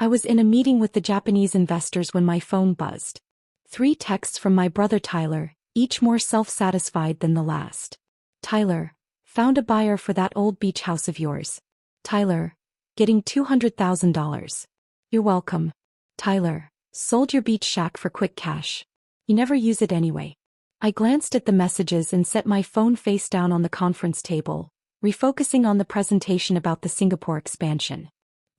I was in a meeting with the Japanese investors when my phone buzzed. 3 texts from my brother Tyler, each more self-satisfied than the last. Tyler, found a buyer for that old beach house of yours. Tyler, getting $200,000. You're welcome. Tyler, sold your beach shack for quick cash. You never use it anyway. I glanced at the messages and set my phone face down on the conference table, refocusing on the presentation about the Singapore expansion.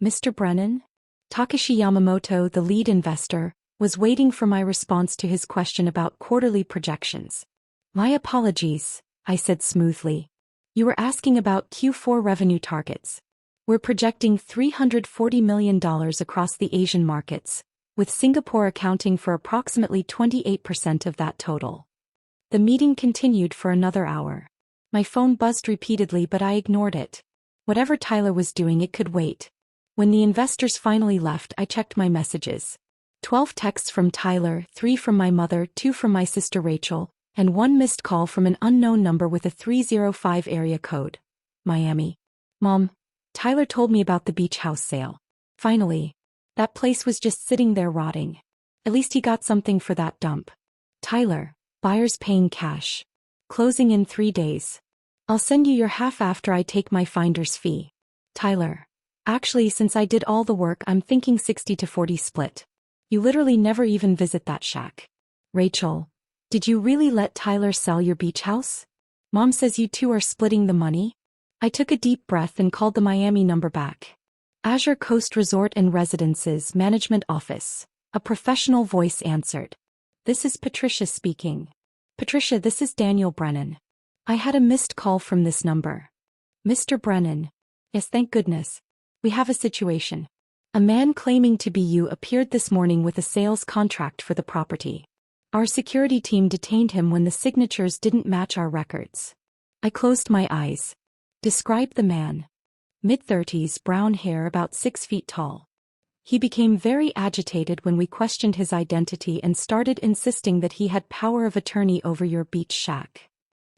Mr. Brennan? Takeshi Yamamoto, the lead investor, was waiting for my response to his question about quarterly projections. My apologies, I said smoothly. You were asking about Q4 revenue targets. We're projecting $340 million across the Asian markets, with Singapore accounting for approximately 28% of that total. The meeting continued for another hour. My phone buzzed repeatedly, but I ignored it. Whatever Tyler was doing, it could wait. When the investors finally left, I checked my messages. 12 texts from Tyler, 3 from my mother, 2 from my sister Rachel, and 1 missed call from an unknown number with a 305 area code. Miami. Mom, Tyler told me about the beach house sale. Finally. That place was just sitting there rotting. At least he got something for that dump. Tyler, buyers paying cash. Closing in 3 days. I'll send you your half after I take my finder's fee. Tyler. Actually, since I did all the work, I'm thinking 60-40 split. You literally never even visit that shack. Rachel. Did you really let Tyler sell your beach house? Mom says you two are splitting the money? I took a deep breath and called the Miami number back. Azure Coast Resort and Residences Management Office. A professional voice answered. This is Patricia speaking. Patricia, this is Daniel Brennan. I had a missed call from this number. Mr. Brennan. Yes, thank goodness. We have a situation. A man claiming to be you appeared this morning with a sales contract for the property. Our security team detained him when the signatures didn't match our records. I closed my eyes. Describe the man. Mid-30s, brown hair, about 6 feet tall. He became very agitated when we questioned his identity and started insisting that he had power of attorney over your beach shack.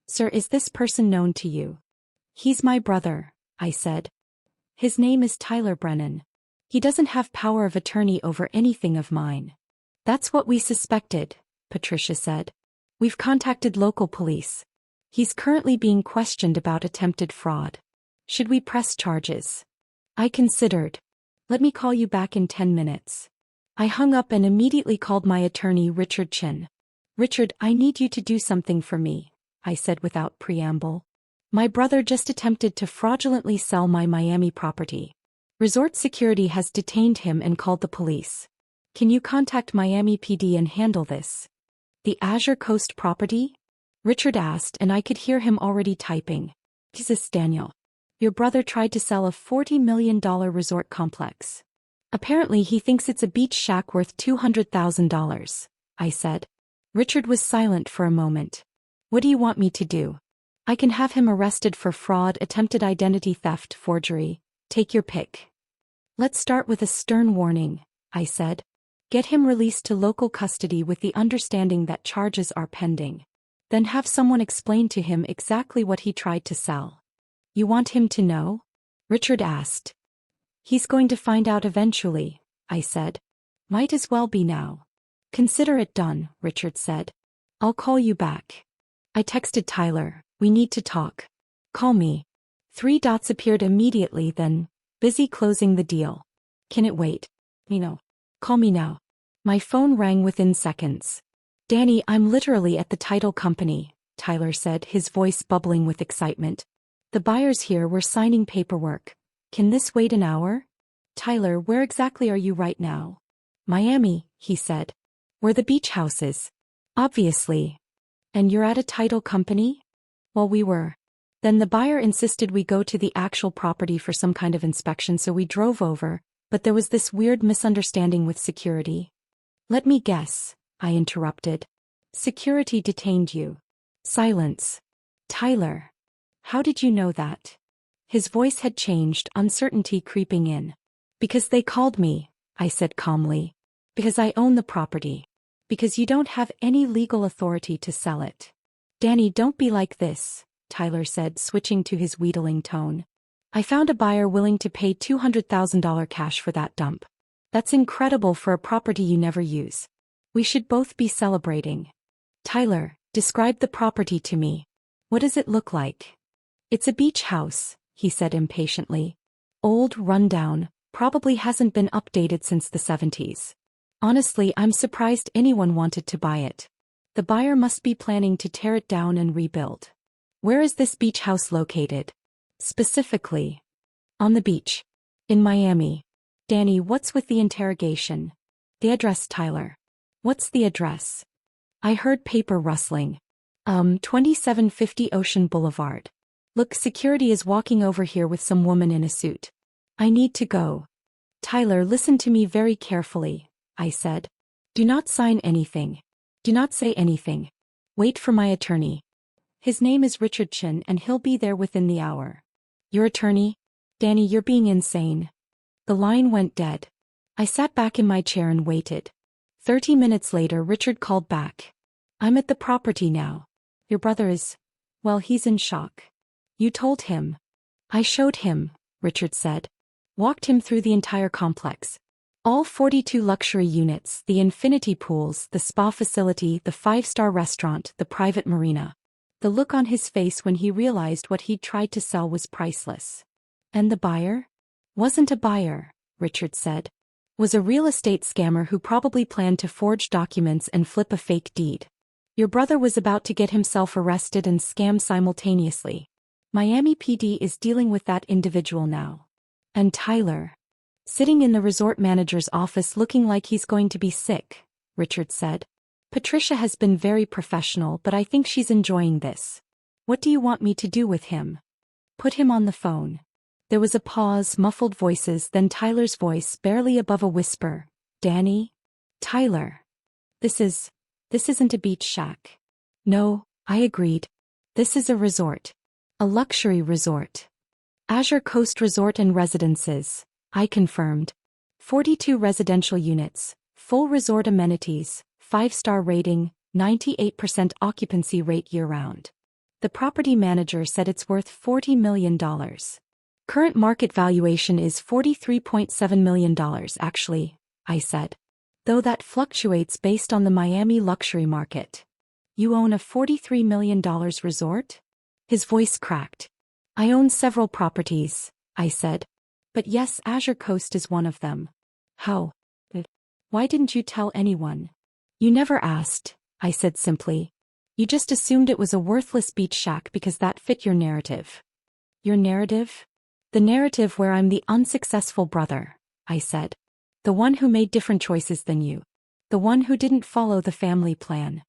Sir, is this person known to you? He's my brother, I said. His name is Tyler Brennan. He doesn't have power of attorney over anything of mine. That's what we suspected, Patricia said. We've contacted local police. He's currently being questioned about attempted fraud. Should we press charges? I considered. Let me call you back in 10 minutes. I hung up and immediately called my attorney, Richard Chin. Richard, I need you to do something for me, I said without preamble. My brother just attempted to fraudulently sell my Miami property. Resort Security has detained him and called the police. Can you contact Miami PD and handle this? The Azure Coast property? Richard asked, and I could hear him already typing. Jesus, Daniel. Your brother tried to sell a $40 million resort complex. Apparently he thinks it's a beach shack worth $200,000, I said. Richard was silent for a moment. What do you want me to do? I can have him arrested for fraud, attempted identity theft, forgery. Take your pick. Let's start with a stern warning, I said. Get him released to local custody with the understanding that charges are pending. Then have someone explain to him exactly what he tried to sell. You want him to know? Richard asked. He's going to find out eventually, I said. Might as well be now. Consider it done, Richard said. I'll call you back. I texted Tyler, we need to talk. Call me. 3 dots appeared immediately, then, busy closing the deal. Can it wait? Call me now. My phone rang within seconds. Danny, I'm literally at the title company, Tyler said, his voice bubbling with excitement. The buyers here were signing paperwork. Can this wait an hour? Tyler, where exactly are you right now? Miami, he said. Where the beach house is. Obviously. And you're at a title company? Well, we were. Then the buyer insisted we go to the actual property for some kind of inspection, so we drove over, but there was this weird misunderstanding with security. Let me guess, I interrupted. Security detained you. Silence. Tyler. How did you know that? His voice had changed, uncertainty creeping in. Because they called me, I said calmly. Because I own the property. Because you don't have any legal authority to sell it. Danny, don't be like this, Tyler said, switching to his wheedling tone. I found a buyer willing to pay $200,000 cash for that dump. That's incredible for a property you never use. We should both be celebrating. Tyler, describe the property to me. What does it look like? It's a beach house, he said impatiently. Old, rundown, probably hasn't been updated since the 70s. Honestly, I'm surprised anyone wanted to buy it. The buyer must be planning to tear it down and rebuild. Where is this beach house located? Specifically. On the beach. In Miami. Danny, what's with the interrogation? The address, Tyler. What's the address? I heard paper rustling. 2750 Ocean Boulevard. Look, security is walking over here with some woman in a suit. I need to go. Tyler, listen to me very carefully, I said. Do not sign anything. Do not say anything. Wait for my attorney. His name is Richard Chin and he'll be there within the hour. Your attorney? Danny, you're being insane. The line went dead. I sat back in my chair and waited. 30 minutes later, Richard called back. I'm at the property now. Your brother is, well, he's in shock. You told him. I showed him, Richard said. Walked him through the entire complex. All 42 luxury units, the infinity pools, the spa facility, the 5-star restaurant, the private marina. The look on his face when he realized what he'd tried to sell was priceless. And the buyer? Wasn't a buyer, Richard said. Was a real estate scammer who probably planned to forge documents and flip a fake deed. Your brother was about to get himself arrested and scammed simultaneously. Miami PD is dealing with that individual now. And Tyler. Sitting in the resort manager's office looking like he's going to be sick, Richard said. Patricia has been very professional, but I think she's enjoying this. What do you want me to do with him? Put him on the phone. There was a pause, muffled voices, then Tyler's voice barely above a whisper. Danny? Tyler. This isn't a beach shack. No, I agreed. This is a resort. A luxury resort. Azure Coast Resort and Residences, I confirmed. 42 residential units, full resort amenities, 5-star rating, 98% occupancy rate year-round. The property manager said it's worth $40 million. Current market valuation is $43.7 million actually, I said. Though that fluctuates based on the Miami luxury market. You own a $43 million resort? His voice cracked. I own several properties, I said. But yes, Azure Coast is one of them. How? Why didn't you tell anyone? You never asked, I said simply. You just assumed it was a worthless beach shack because that fit your narrative. Your narrative? The narrative where I'm the unsuccessful brother, I said. The one who made different choices than you. The one who didn't follow the family plan.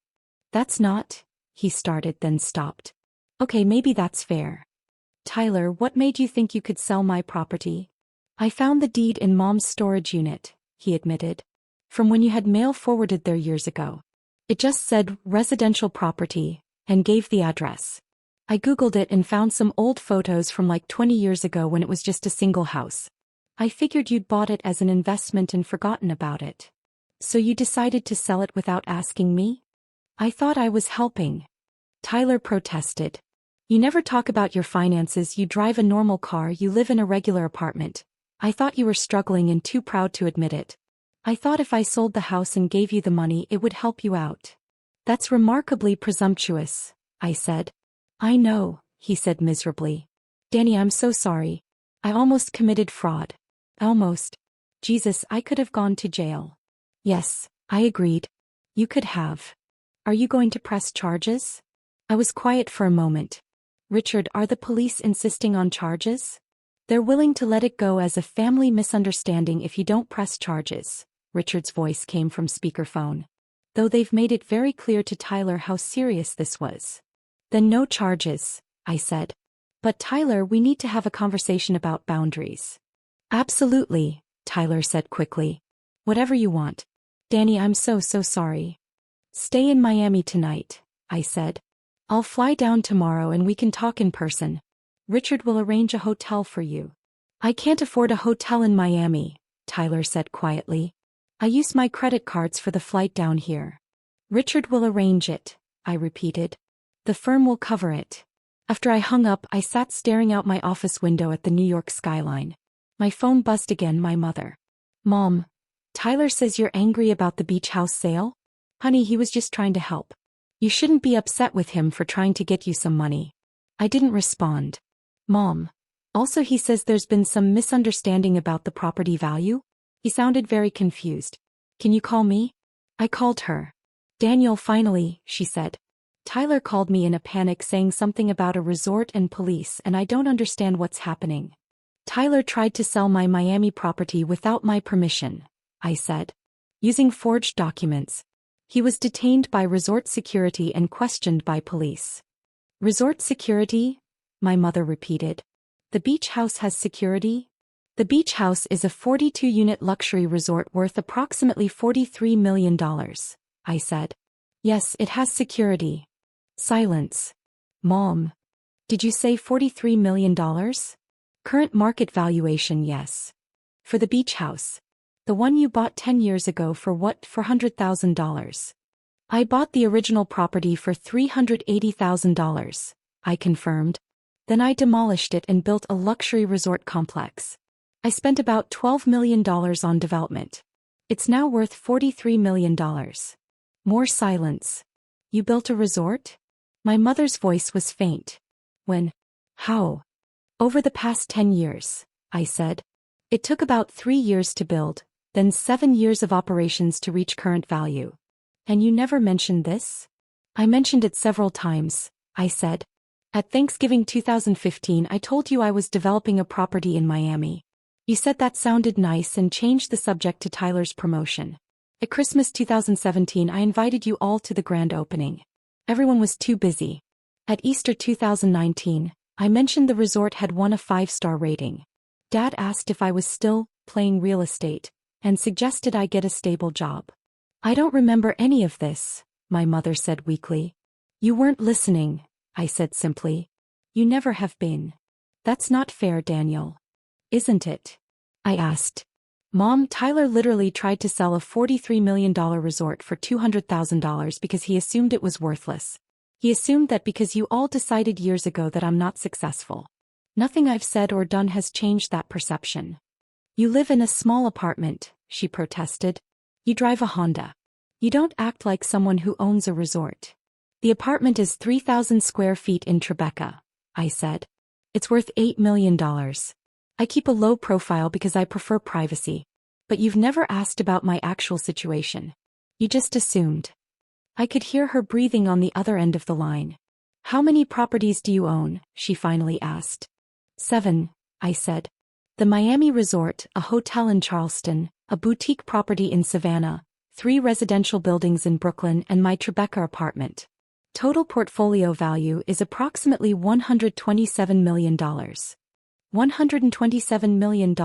That's not, he started then stopped. Okay, maybe that's fair. Tyler, what made you think you could sell my property? I found the deed in Mom's storage unit, he admitted. From when you had mail forwarded there years ago. It just said residential property, and gave the address. I googled it and found some old photos from like 20 years ago when it was just a single house. I figured you'd bought it as an investment and forgotten about it. So you decided to sell it without asking me? I thought I was helping. Tyler protested. You never talk about your finances, you drive a normal car, you live in a regular apartment. I thought you were struggling and too proud to admit it. I thought if I sold the house and gave you the money it would help you out. That's remarkably presumptuous, I said. I know, he said miserably. Danny, I'm so sorry. I almost committed fraud. Almost. Jesus, I could have gone to jail. Yes, I agreed. You could have. Are you going to press charges? I was quiet for a moment. Richard, are the police insisting on charges? They're willing to let it go as a family misunderstanding if you don't press charges. Richard's voice came from speakerphone. Though they've made it very clear to Tyler how serious this was. Then no charges, I said. But Tyler, we need to have a conversation about boundaries. Absolutely, Tyler said quickly. Whatever you want. Danny, I'm so sorry. Stay in Miami tonight, I said. I'll fly down tomorrow and we can talk in person. Richard will arrange a hotel for you. I can't afford a hotel in Miami, Tyler said quietly. I use my credit cards for the flight down here. Richard will arrange it, I repeated. The firm will cover it. After I hung up, I sat staring out my office window at the New York skyline. My phone buzzed again, my mother. Mom, Tyler says you're angry about the beach house sale? Honey, he was just trying to help. You shouldn't be upset with him for trying to get you some money. I didn't respond. Mom. Also, he says there's been some misunderstanding about the property value? He sounded very confused. Can you call me? I called her. Daniel, finally, she said. Tyler called me in a panic saying something about a resort and police, and I don't understand what's happening. Tyler tried to sell my Miami property without my permission, I said. Using forged documents. He was detained by resort security and questioned by police. Resort security? My mother repeated. The beach house has security? The beach house is a 42-unit luxury resort worth approximately $43 million, I said. Yes, it has security. Silence. Mom. Did you say $43 million? Current market valuation, yes. For the beach house. The one you bought 10 years ago for what? $400,000. I bought the original property for $380,000, I confirmed. Then I demolished it and built a luxury resort complex. I spent about $12 million on development. It's now worth $43 million. More silence. You built a resort? My mother's voice was faint. When? How? Over the past 10 years, I said. It took about 3 years to build, then 7 years of operations to reach current value. And you never mentioned this? I mentioned it several times, I said. At Thanksgiving 2015 I told you I was developing a property in Miami. You said that sounded nice and changed the subject to Tyler's promotion. At Christmas 2017 I invited you all to the grand opening. Everyone was too busy. At Easter 2019, I mentioned the resort had won a 5-star rating. Dad asked if I was still playing real estate, and suggested I get a stable job. I don't remember any of this, my mother said weakly. You weren't listening, I said simply. You never have been. That's not fair, Daniel. Isn't it? I asked. Mom, Tyler literally tried to sell a $43 million resort for $200,000 because he assumed it was worthless. He assumed that because you all decided years ago that I'm not successful. Nothing I've said or done has changed that perception. You live in a small apartment, she protested. You drive a Honda. You don't act like someone who owns a resort. The apartment is 3,000 square feet in Tribeca, I said. It's worth $8 million. I keep a low profile because I prefer privacy. But you've never asked about my actual situation. You just assumed. I could hear her breathing on the other end of the line. How many properties do you own? She finally asked. 7, I said. The Miami Resort, a hotel in Charleston, a boutique property in Savannah, 3 residential buildings in Brooklyn, and my Tribeca apartment. Total portfolio value is approximately $127 million. $127 million,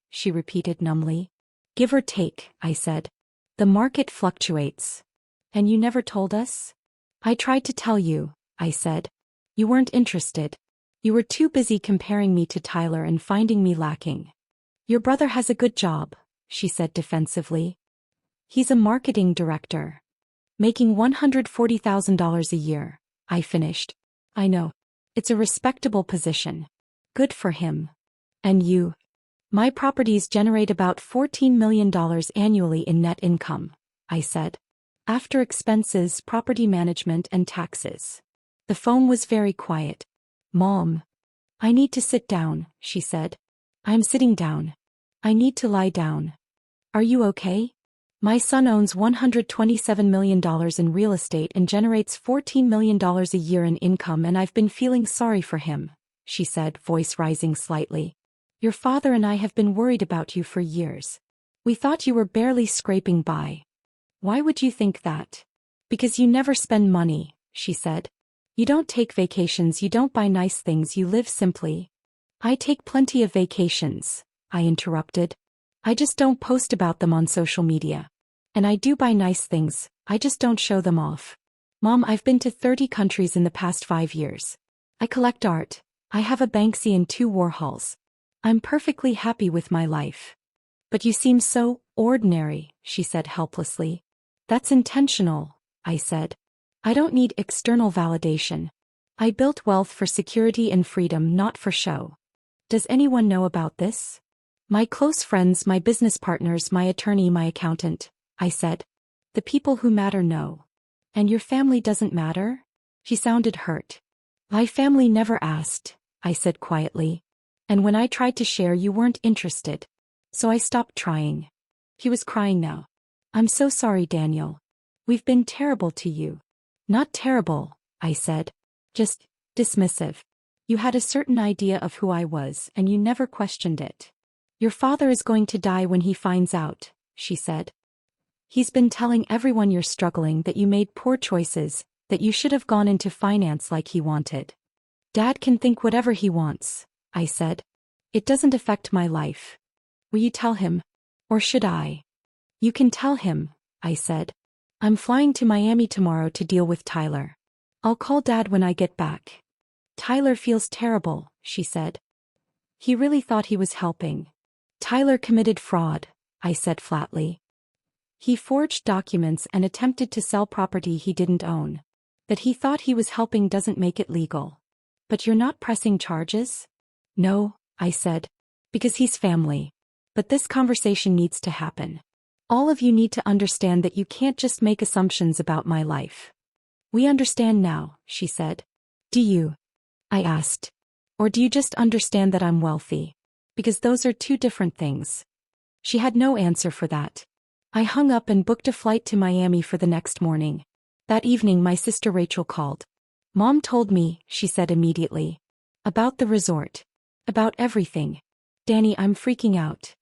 she repeated numbly. Give or take, I said. The market fluctuates. And you never told us? I tried to tell you, I said. You weren't interested. You were too busy comparing me to Tyler and finding me lacking. Your brother has a good job, she said defensively. He's a marketing director. Making $140,000 a year, I finished. I know. It's a respectable position. Good for him. And you? My properties generate about $14 million annually in net income, I said. After expenses, property management, and taxes. The phone was very quiet. Mom. I need to sit down, she said. I'm sitting down. I need to lie down. Are you okay? My son owns $127 million in real estate and generates $14 million a year in income, and I've been feeling sorry for him, she said, voice rising slightly. Your father and I have been worried about you for years. We thought you were barely scraping by. Why would you think that? Because you never spend money, she said. You don't take vacations, you don't buy nice things, you live simply. I take plenty of vacations, I interrupted. I just don't post about them on social media. And I do buy nice things, I just don't show them off. Mom, I've been to 30 countries in the past 5 years. I collect art. I have a Banksy and 2 Warhols. I'm perfectly happy with my life. But you seem so ordinary, she said helplessly. That's intentional, I said. I don't need external validation. I built wealth for security and freedom, not for show. Does anyone know about this? My close friends, my business partners, my attorney, my accountant, I said. The people who matter know. And your family doesn't matter? She sounded hurt. My family never asked, I said quietly. And when I tried to share, you weren't interested. So I stopped trying. He was crying now. I'm so sorry, Daniel. We've been terrible to you. Not terrible, I said. Just dismissive. You had a certain idea of who I was and you never questioned it. Your father is going to die when he finds out, she said. He's been telling everyone you're struggling, that you made poor choices, that you should have gone into finance like he wanted. Dad can think whatever he wants, I said. It doesn't affect my life. Will you tell him? Or should I? You can tell him, I said. I'm flying to Miami tomorrow to deal with Tyler. I'll call Dad when I get back. Tyler feels terrible, she said. He really thought he was helping. Tyler committed fraud, I said flatly. He forged documents and attempted to sell property he didn't own. That he thought he was helping doesn't make it legal. But you're not pressing charges? No, I said. Because he's family. But this conversation needs to happen. All of you need to understand that you can't just make assumptions about my life. We understand now, she said. Do you? I asked. Or do you just understand that I'm wealthy? Because those are two different things. She had no answer for that. I hung up and booked a flight to Miami for the next morning. That evening my sister Rachel called. Mom told me, she said immediately. About the resort. About everything. Danny, I'm freaking out.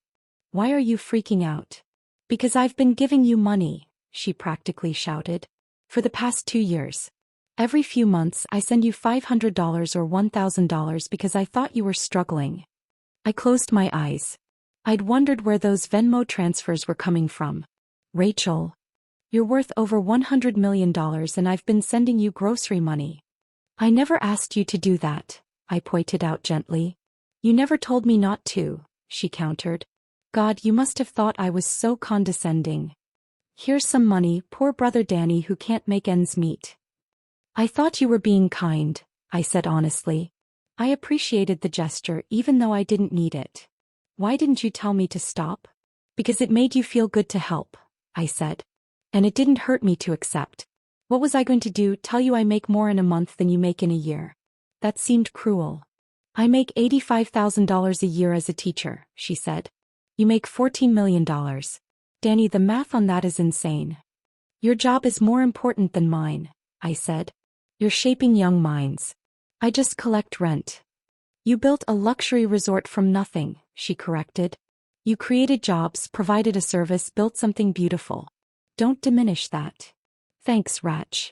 Why are you freaking out? Because I've been giving you money, she practically shouted. For the past 2 years. Every few months I send you $500 or $1,000 because I thought you were struggling. I closed my eyes. I'd wondered where those Venmo transfers were coming from. Rachel. You're worth over $100 million and I've been sending you grocery money. I never asked you to do that, I pointed out gently. You never told me not to, she countered. God, you must have thought I was so condescending. Here's some money, poor brother Danny who can't make ends meet. I thought you were being kind, I said honestly. I appreciated the gesture even though I didn't need it. Why didn't you tell me to stop? Because it made you feel good to help, I said. And it didn't hurt me to accept. What was I going to do, tell you I make more in a month than you make in a year? That seemed cruel. I make $85,000 a year as a teacher, she said. You make $14 million. Danny, the math on that is insane. Your job is more important than mine, I said. You're shaping young minds. I just collect rent. You built a luxury resort from nothing, she corrected. You created jobs, provided a service, built something beautiful. Don't diminish that. Thanks, Rach.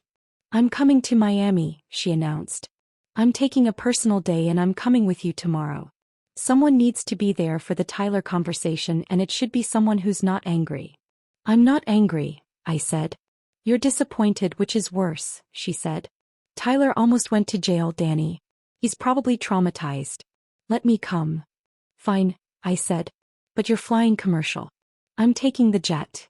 I'm coming to Miami, she announced. I'm taking a personal day and I'm coming with you tomorrow. Someone needs to be there for the Tyler conversation and it should be someone who's not angry. I'm not angry, I said. You're disappointed, which is worse, she said. Tyler almost went to jail, Danny. He's probably traumatized. Let me come. Fine, I said. But you're flying commercial. I'm taking the jet.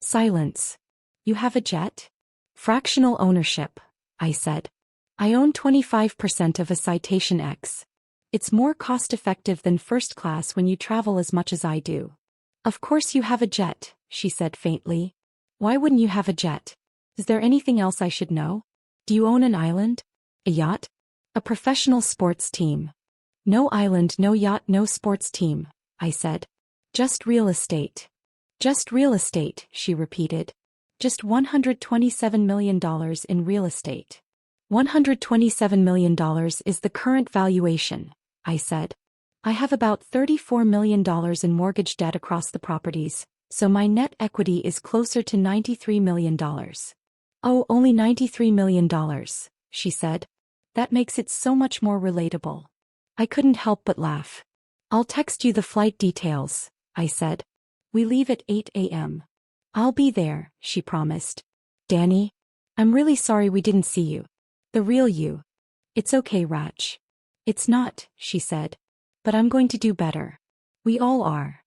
Silence. You have a jet? Fractional ownership, I said. I own 25% of a Citation X. It's more cost-effective than first class when you travel as much as I do. Of course you have a jet, she said faintly. Why wouldn't you have a jet? Is there anything else I should know? Do you own an island? A yacht? A professional sports team? No island, no yacht, no sports team, I said. Just real estate. Just real estate, she repeated. Just $127 million in real estate. $127 million is the current valuation, I said. I have about $34 million in mortgage debt across the properties, so my net equity is closer to $93 million. Oh, only $93 million, she said. That makes it so much more relatable. I couldn't help but laugh. I'll text you the flight details, I said. We leave at 8 a.m. I'll be there, she promised. Danny? I'm really sorry we didn't see you. The real you. It's okay, Rach. It's not, she said. But I'm going to do better. We all are.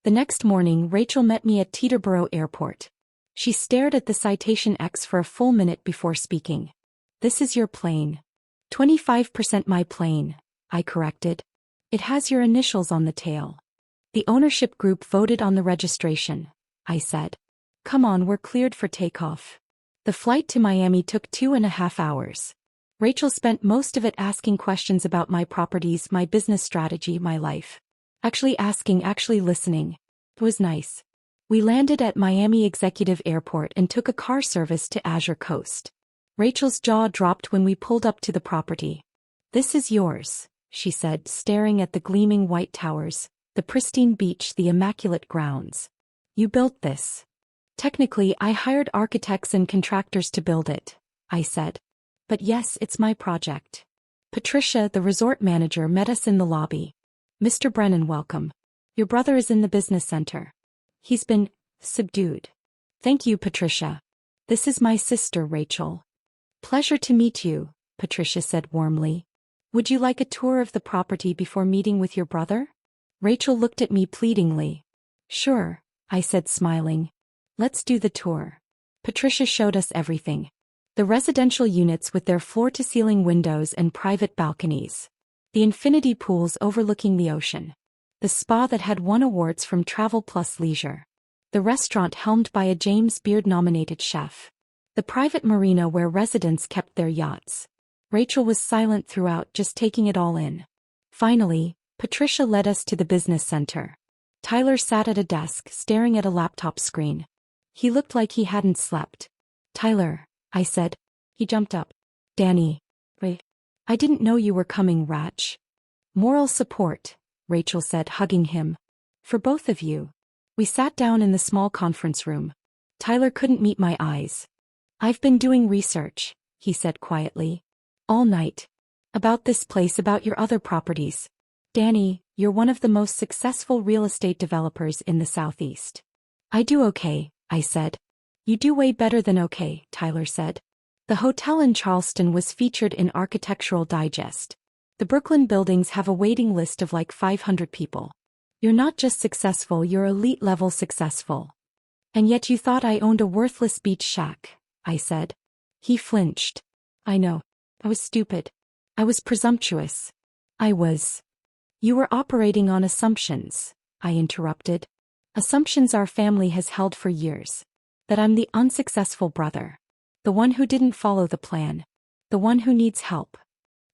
The next morning, Rachel met me at Teterboro Airport. She stared at the Citation X for a full minute before speaking. This is your plane. 25% my plane, I corrected. It has your initials on the tail. The ownership group voted on the registration, I said. Come on, we're cleared for takeoff. The flight to Miami took 2.5 hours. Rachel spent most of it asking questions about my properties, my business strategy, my life. Actually listening. It was nice. We landed at Miami Executive Airport and took a car service to Azure Coast. Rachel's jaw dropped when we pulled up to the property. This is yours, she said, staring at the gleaming white towers, the pristine beach, the immaculate grounds. You built this. Technically, I hired architects and contractors to build it, I said. But yes, it's my project. Patricia, the resort manager, met us in the lobby. Mr. Brennan, welcome. Your brother is in the business center. He's been subdued. Thank you, Patricia. This is my sister, Rachel. Pleasure to meet you, Patricia said warmly. Would you like a tour of the property before meeting with your brother? Rachel looked at me pleadingly. Sure, I said, smiling. Let's do the tour. Patricia showed us everything. The residential units with their floor-to-ceiling windows and private balconies. The infinity pools overlooking the ocean. The spa that had won awards from Travel Plus Leisure. The restaurant helmed by a James Beard-nominated chef. The private marina where residents kept their yachts. Rachel was silent throughout, just taking it all in. Finally, Patricia led us to the business center. Tyler sat at a desk, staring at a laptop screen. He looked like he hadn't slept. Tyler, I said. He jumped up. Danny. Wait. I didn't know you were coming, Rach. Moral support, Rachel said, hugging him. For both of you. We sat down in the small conference room. Tyler couldn't meet my eyes. I've been doing research, he said quietly. All night. About this place, about your other properties. Danny, you're one of the most successful real estate developers in the Southeast. I do okay, I said. You do way better than okay, Tyler said. The hotel in Charleston was featured in Architectural Digest. The Brooklyn buildings have a waiting list of like 500 people. You're not just successful, you're elite-level successful. And yet you thought I owned a worthless beach shack, I said. He flinched. I know. I was stupid. I was presumptuous. I was. You were operating on assumptions, I interrupted. Assumptions our family has held for years. That I'm the unsuccessful brother. The one who didn't follow the plan. The one who needs help.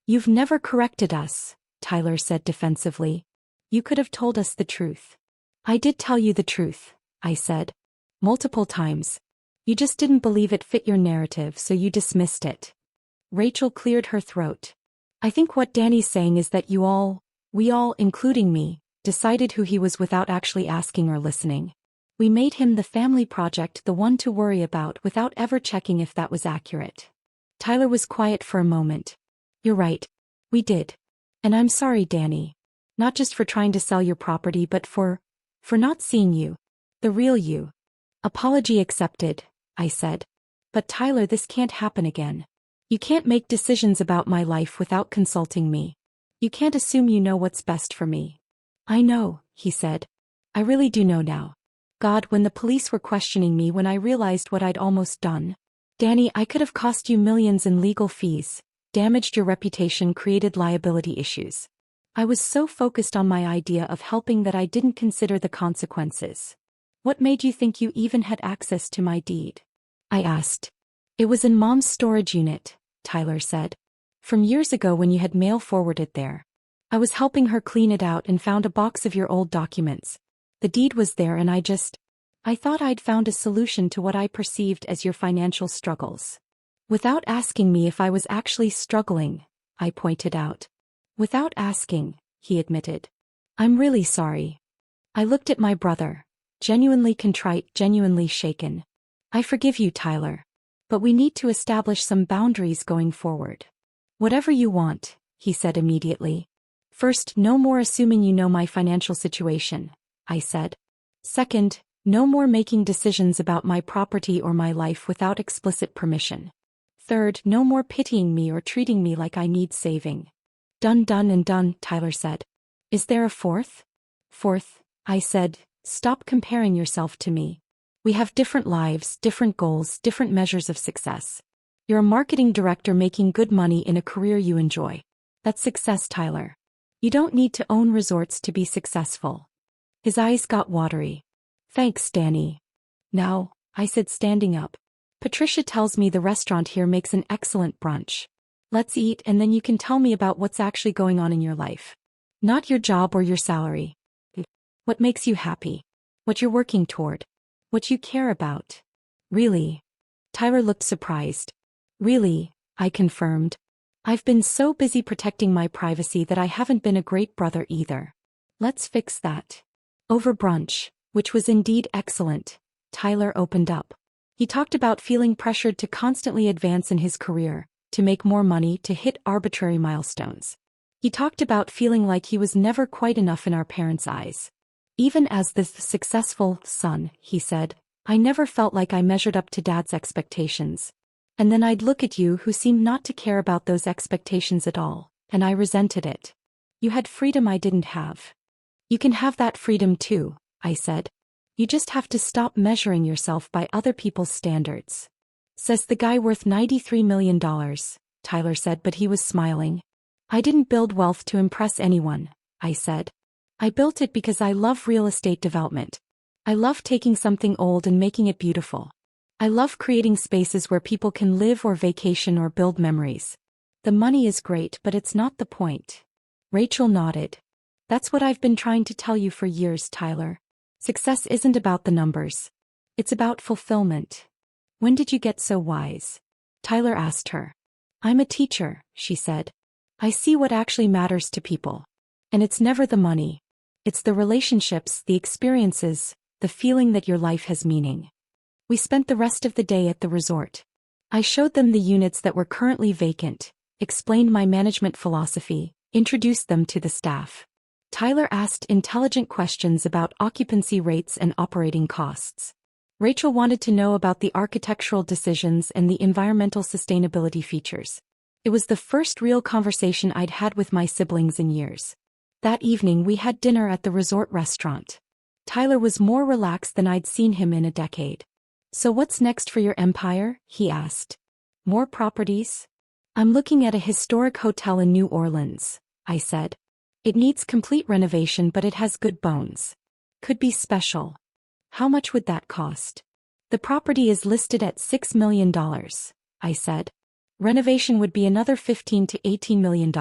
You've never corrected us, Tyler said defensively. You could have told us the truth. I did tell you the truth, I said. Multiple times. You just didn't believe it fit your narrative, so you dismissed it. Rachel cleared her throat. I think what Danny's saying is that we all, including me, decided who he was without actually asking or listening. We made him the family project, the one to worry about, without ever checking if that was accurate. Tyler was quiet for a moment. You're right. We did. And I'm sorry, Danny. Not just for trying to sell your property, but for not seeing you. The real you. Apology accepted, I said. But Tyler, this can't happen again. You can't make decisions about my life without consulting me. You can't assume you know what's best for me. I know, he said. I really do know now. God, when the police were questioning me, when I realized what I'd almost done. Danny, I could have cost you millions in legal fees, damaged your reputation, created liability issues. I was so focused on my idea of helping that I didn't consider the consequences. What made you think you even had access to my deed? I asked. It was in Mom's storage unit, Tyler said. From years ago when you had mail forwarded there. I was helping her clean it out and found a box of your old documents. The deed was there and I thought I'd found a solution to what I perceived as your financial struggles. Without asking me if I was actually struggling, I pointed out. Without asking, he admitted. I'm really sorry. I looked at my brother, genuinely contrite, genuinely shaken. I forgive you, Tyler. But we need to establish some boundaries going forward. Whatever you want, he said immediately. First, no more assuming you know my financial situation, I said. Second, no more making decisions about my property or my life without explicit permission. Third, no more pitying me or treating me like I need saving. Done and done, Tyler said. Is there a fourth? Fourth, I said, stop comparing yourself to me. We have different lives, different goals, different measures of success. You're a marketing director making good money in a career you enjoy. That's success, Tyler. You don't need to own resorts to be successful. His eyes got watery. Thanks, Danny. Now, I said, standing up. Patricia tells me the restaurant here makes an excellent brunch. Let's eat and then you can tell me about what's actually going on in your life. Not your job or your salary. What makes you happy? What you're working toward? What you care about? Really? Tyler looked surprised. Really, I confirmed. I've been so busy protecting my privacy that I haven't been a great brother either. Let's fix that. Over brunch, which was indeed excellent, Tyler opened up. He talked about feeling pressured to constantly advance in his career, to make more money, to hit arbitrary milestones. He talked about feeling like he was never quite enough in our parents' eyes. Even as the successful son, he said, I never felt like I measured up to Dad's expectations. And then I'd look at you who seemed not to care about those expectations at all, and I resented it. You had freedom I didn't have. You can have that freedom too, I said. You just have to stop measuring yourself by other people's standards. Says the guy worth $93 million, Tyler said, but he was smiling. I didn't build wealth to impress anyone, I said. I built it because I love real estate development. I love taking something old and making it beautiful. I love creating spaces where people can live or vacation or build memories. The money is great, but it's not the point. Rachel nodded. That's what I've been trying to tell you for years, Tyler. Success isn't about the numbers. It's about fulfillment. When did you get so wise? Tyler asked her. I'm a teacher, she said. I see what actually matters to people. And it's never the money. It's the relationships, the experiences, the feeling that your life has meaning. We spent the rest of the day at the resort. I showed them the units that were currently vacant, explained my management philosophy, introduced them to the staff. Tyler asked intelligent questions about occupancy rates and operating costs. Rachel wanted to know about the architectural decisions and the environmental sustainability features. It was the first real conversation I'd had with my siblings in years. That evening we had dinner at the resort restaurant. Tyler was more relaxed than I'd seen him in a decade. So what's next for your empire? He asked. More properties? I'm looking at a historic hotel in New Orleans, I said. It needs complete renovation, but it has good bones. Could be special. How much would that cost? The property is listed at $6 million, I said. Renovation would be another $15 to $18 million.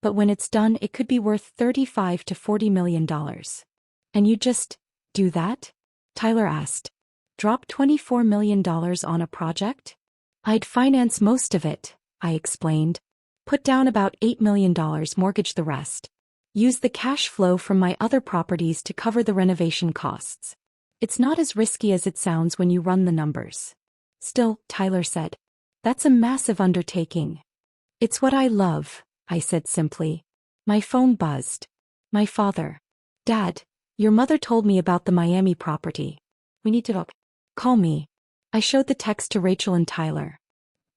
But when it's done, it could be worth $35 to $40 million. And you just do that? Tyler asked. Drop $24 million on a project? I'd finance most of it, I explained. Put down about $8 million, mortgage the rest. Use the cash flow from my other properties to cover the renovation costs. It's not as risky as it sounds when you run the numbers. Still, Tyler said. That's a massive undertaking. It's what I love, I said simply. My phone buzzed. My father. Dad, your mother told me about the Miami property. We need to talk. Call me. I showed the text to Rachel and Tyler.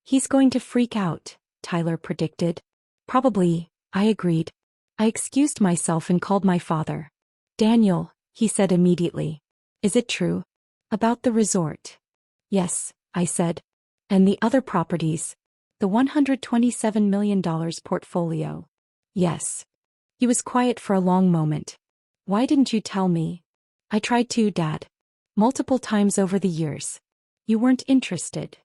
He's going to freak out, Tyler predicted. Probably, I agreed. I excused myself and called my father. Daniel, he said immediately. Is it true? About the resort? Yes, I said. And the other properties? The $127 million portfolio? Yes. He was quiet for a long moment. Why didn't you tell me? I tried to, Dad. Multiple times over the years. You weren't interested.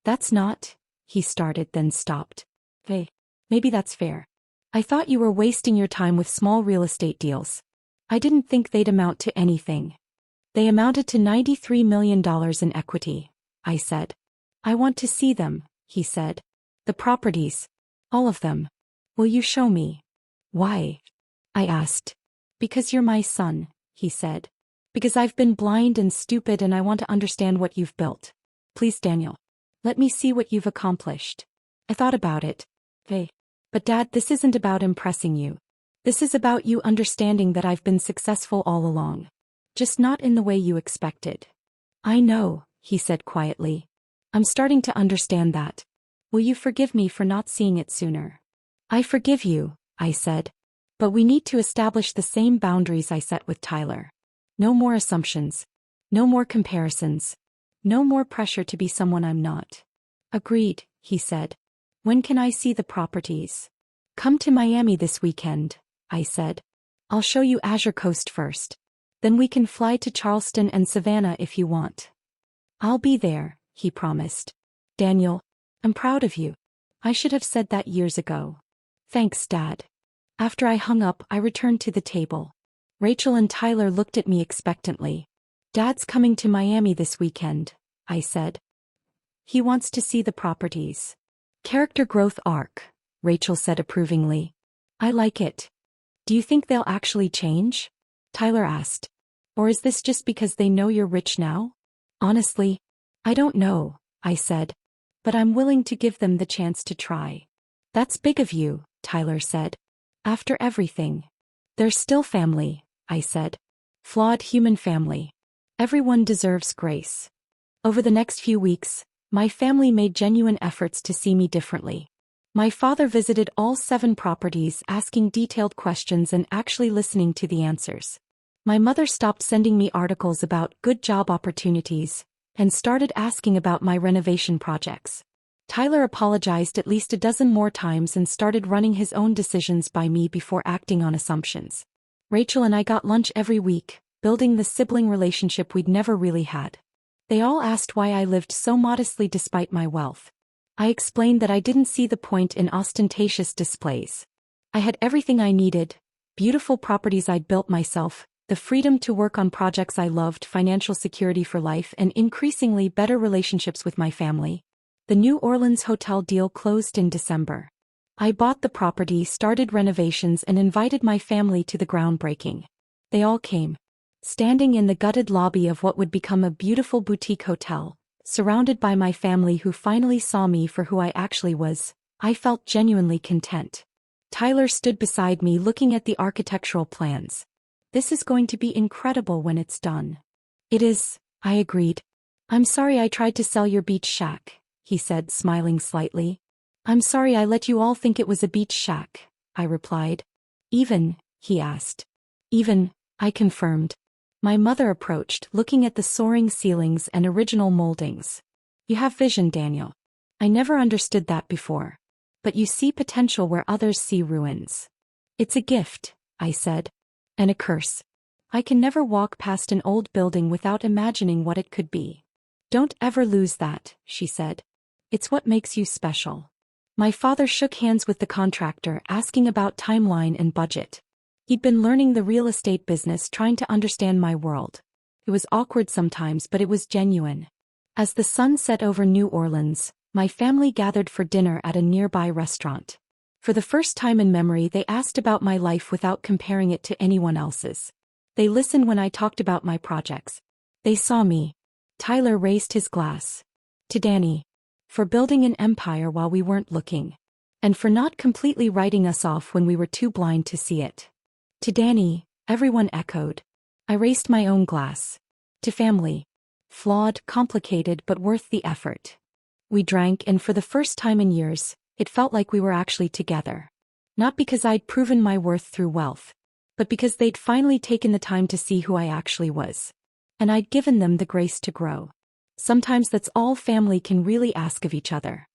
That's not, he started then stopped. Hey, maybe that's fair. I thought you were wasting your time with small real estate deals. I didn't think they'd amount to anything. They amounted to $93 million in equity, I said. I want to see them, he said. The properties. All of them. Will you show me? Why? I asked. Because you're my son, he said. Because I've been blind and stupid and I want to understand what you've built. Please, Daniel. Let me see what you've accomplished. I thought about it. Hey. But Dad, this isn't about impressing you. This is about you understanding that I've been successful all along. Just not in the way you expected. I know, he said quietly. I'm starting to understand that. Will you forgive me for not seeing it sooner? I forgive you, I said. But we need to establish the same boundaries I set with Tyler. No more assumptions. No more comparisons. No more pressure to be someone I'm not. Agreed, he said. When can I see the properties? Come to Miami this weekend, I said. I'll show you Azure Coast first. Then we can fly to Charleston and Savannah if you want. I'll be there, he promised. Daniel, I'm proud of you. I should have said that years ago. Thanks, Dad. After I hung up, I returned to the table. Rachel and Tyler looked at me expectantly. Dad's coming to Miami this weekend, I said. He wants to see the properties. Character growth arc, Rachel said approvingly. I like it. Do you think they'll actually change? Tyler asked. Or is this just because they know you're rich now? Honestly, I don't know, I said. But I'm willing to give them the chance to try. That's big of you, Tyler said. After everything. They're still family, I said. Flawed human family. Everyone deserves grace. Over the next few weeks, my family made genuine efforts to see me differently. My father visited all 7 properties, asking detailed questions and actually listening to the answers. My mother stopped sending me articles about good job opportunities and started asking about my renovation projects. Tyler apologized at least a dozen more times and started running his own decisions by me before acting on assumptions. Rachel and I got lunch every week, building the sibling relationship we'd never really had. They all asked why I lived so modestly despite my wealth. I explained that I didn't see the point in ostentatious displays. I had everything I needed: beautiful properties I'd built myself, the freedom to work on projects I loved, financial security for life, and increasingly better relationships with my family. The New Orleans hotel deal closed in December. I bought the property, started renovations, and invited my family to the groundbreaking. They all came. Standing in the gutted lobby of what would become a beautiful boutique hotel, surrounded by my family who finally saw me for who I actually was, I felt genuinely content. Tyler stood beside me looking at the architectural plans. This is going to be incredible when it's done. It is, I agreed. I'm sorry I tried to sell your beach shack, he said, smiling slightly. I'm sorry I let you all think it was a beach shack, I replied. Even, he asked. Even, I confirmed. My mother approached, looking at the soaring ceilings and original moldings. You have vision, Daniel. I never understood that before. But you see potential where others see ruins. It's a gift, I said. And a curse. I can never walk past an old building without imagining what it could be. Don't ever lose that, she said. It's what makes you special. My father shook hands with the contractor, asking about timeline and budget. He'd been learning the real estate business, trying to understand my world. It was awkward sometimes, but it was genuine. As the sun set over New Orleans, my family gathered for dinner at a nearby restaurant. For the first time in memory, they asked about my life without comparing it to anyone else's. They listened when I talked about my projects. They saw me. Tyler raised his glass. To Danny. For building an empire while we weren't looking. And for not completely writing us off when we were too blind to see it. To Danny, everyone echoed. I raised my own glass. To family. Flawed, complicated, but worth the effort. We drank, and for the first time in years, it felt like we were actually together. Not because I'd proven my worth through wealth, but because they'd finally taken the time to see who I actually was. And I'd given them the grace to grow. Sometimes that's all family can really ask of each other.